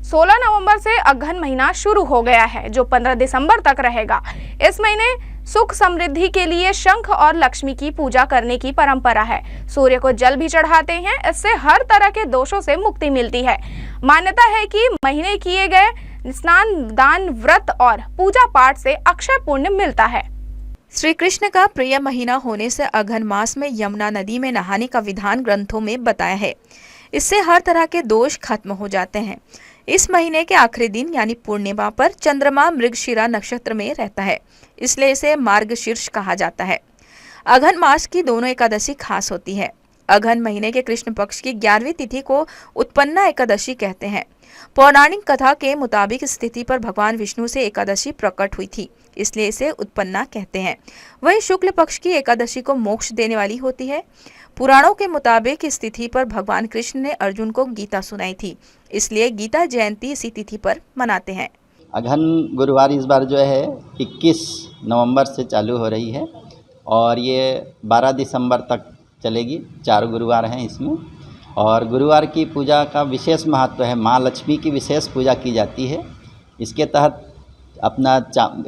16 नवंबर से अगहन महीना शुरू हो गया है, जो 15 दिसंबर तक रहेगा। इस महीने सुख समृद्धि के लिए शंख और लक्ष्मी की पूजा करने की परंपरा है। सूर्य को जल भी चढ़ाते हैं, इससे हर तरह के दोषों से मुक्ति मिलती है। मान्यता है कि महीने किए गए स्नान, दान, व्रत और पूजा पाठ से अक्षय पुण्य मिलता है। श्री कृष्ण का प्रिय महीना होने से अगहन मास में यमुना नदी में नहाने का विधान ग्रंथों में बताया है। इससे हर तरह के दोष खत्म हो जाते हैं। इस महीने के आखिरी दिन यानी पूर्णिमा पर चंद्रमा मृगशिरा नक्षत्र में रहता है, इसलिए इसे मार्गशीर्ष कहा जाता है। अगहन मास की दोनों एकादशी खास होती है। अगहन महीने के कृष्ण पक्ष की 11वीं तिथि को उत्पन्ना एकादशी कहते हैं। पौराणिक कथा के मुताबिक इस तिथि पर भगवान विष्णु से एकादशी प्रकट हुई थी, इसलिए इसे उत्पन्ना कहते हैं। वहीं शुक्ल पक्ष की एकादशी को मोक्ष देने वाली होती है। पुराणों के मुताबिक इस तिथि पर भगवान कृष्ण ने अर्जुन को गीता सुनाई थी, इसलिए गीता जयंती इसी तिथि पर मनाते हैं। अगहन गुरुवार इस बार जो है 21 नवंबर से चालू हो रही है और ये 12 दिसंबर तक चलेगी। 4 गुरुवार हैं इसमें और गुरुवार की पूजा का विशेष महत्व है। माँ लक्ष्मी की विशेष पूजा की जाती है। इसके तहत अपना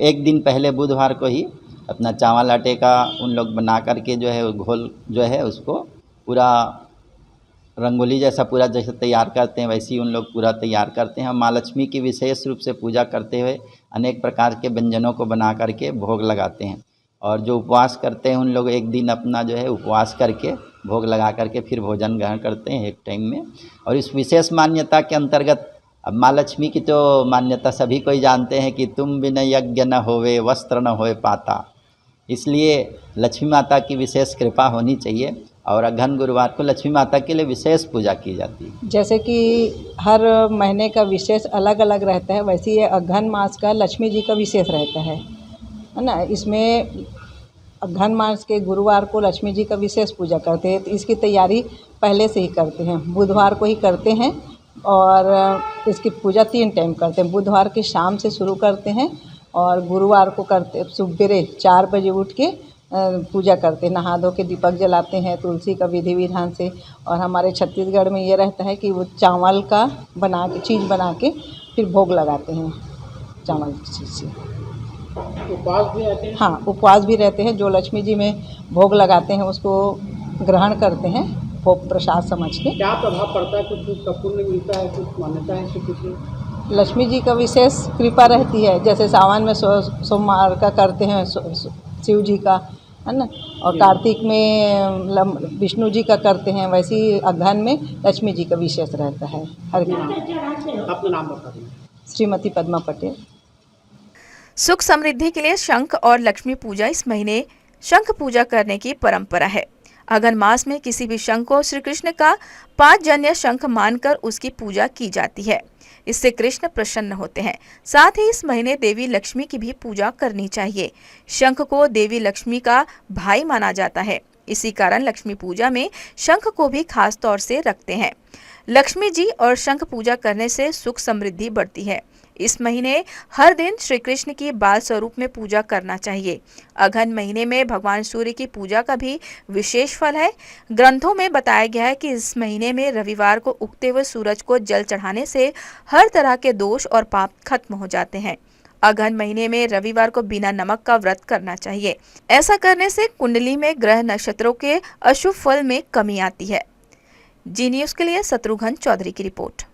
एक दिन पहले बुधवार को ही अपना चावल आटे का उन लोग बना करके जो है घोल जो है उसको पूरा रंगोली जैसा पूरा जैसे तैयार करते हैं, वैसे ही उन लोग पूरा तैयार करते हैं। माँ लक्ष्मी की विशेष रूप से पूजा करते हुए अनेक प्रकार के व्यंजनों को बना करके भोग लगाते हैं। और जो उपवास करते हैं उन लोग एक दिन अपना जो है उपवास करके भोग लगा करके फिर भोजन ग्रहण करते हैं एक टाइम में। और इस विशेष मान्यता के अंतर्गत अब माँ लक्ष्मी की तो मान्यता सभी कोई जानते हैं कि तुम बिन यज्ञ न होवे वस्त्र न होए पाता, इसलिए लक्ष्मी माता की विशेष कृपा होनी चाहिए और अगहन गुरुवार को लक्ष्मी माता के लिए विशेष पूजा की जाती है। जैसे कि हर महीने का विशेष अलग अलग रहता है, वैसे ये अगहन मास का लक्ष्मी जी का विशेष रहता है ना। इसमें अगहन मास के गुरुवार को लक्ष्मी जी का विशेष पूजा करते हैं, तो इसकी तैयारी पहले से ही करते हैं। बुधवार को ही करते हैं और इसकी पूजा 3 टाइम करते हैं। बुधवार की शाम से शुरू करते हैं और गुरुवार को करते सुबह 4 बजे उठ के पूजा करते हैं। नहा धो के दीपक जलाते हैं तुलसी का विधि विधान से। और हमारे छत्तीसगढ़ में ये रहता है कि वो चावल का बना के चीज़ बना के फिर भोग लगाते हैं चावल की चीज़ से। उपवास भी रहते हैं? हाँ, उपवास भी रहते हैं। जो लक्ष्मी जी में भोग लगाते हैं उसको ग्रहण करते हैं भोग प्रसाद समझ के। क्या प्रभाव पड़ता है? कुछ पुण्य मिलता है, कुछ मान्यता है इसकी? कुछ लक्ष्मी जी का विशेष कृपा रहती है। जैसे सावन में सोमवार का करते हैं शिव जी का, है ना, और कार्तिक में विष्णु जी का करते हैं, वैसे ही अगहन में लक्ष्मी जी का विशेष रहता है। हर अपना नाम बता दें। श्रीमती पद्मा पटेल। सुख समृद्धि के लिए शंख और लक्ष्मी पूजा इस महीने शंख पूजा करने की परंपरा है। अगहन मास में किसी भी शंख को श्री कृष्ण का 5 जन्य शंख मानकर उसकी पूजा की जाती है। इससे कृष्ण प्रसन्न होते हैं। साथ ही इस महीने देवी लक्ष्मी की भी पूजा करनी चाहिए। शंख को देवी लक्ष्मी का भाई माना जाता है, इसी कारण लक्ष्मी पूजा में शंख को भी खास तौर से रखते हैं। लक्ष्मी जी और शंख पूजा करने से सुख समृद्धि बढ़ती है। इस महीने हर दिन श्री कृष्ण की बाल स्वरूप में पूजा करना चाहिए। अगहन महीने में भगवान सूर्य की पूजा का भी विशेष फल है। ग्रंथों में बताया गया है कि इस महीने में रविवार को उगते हुए सूरज को जल चढ़ाने से हर तरह के दोष और पाप खत्म हो जाते हैं। अगहन महीने में रविवार को बिना नमक का व्रत करना चाहिए। ऐसा करने से कुंडली में ग्रह नक्षत्रों के अशुभ फल में कमी आती है। जी न्यूज़ के लिए शत्रुघ्न चौधरी की रिपोर्ट।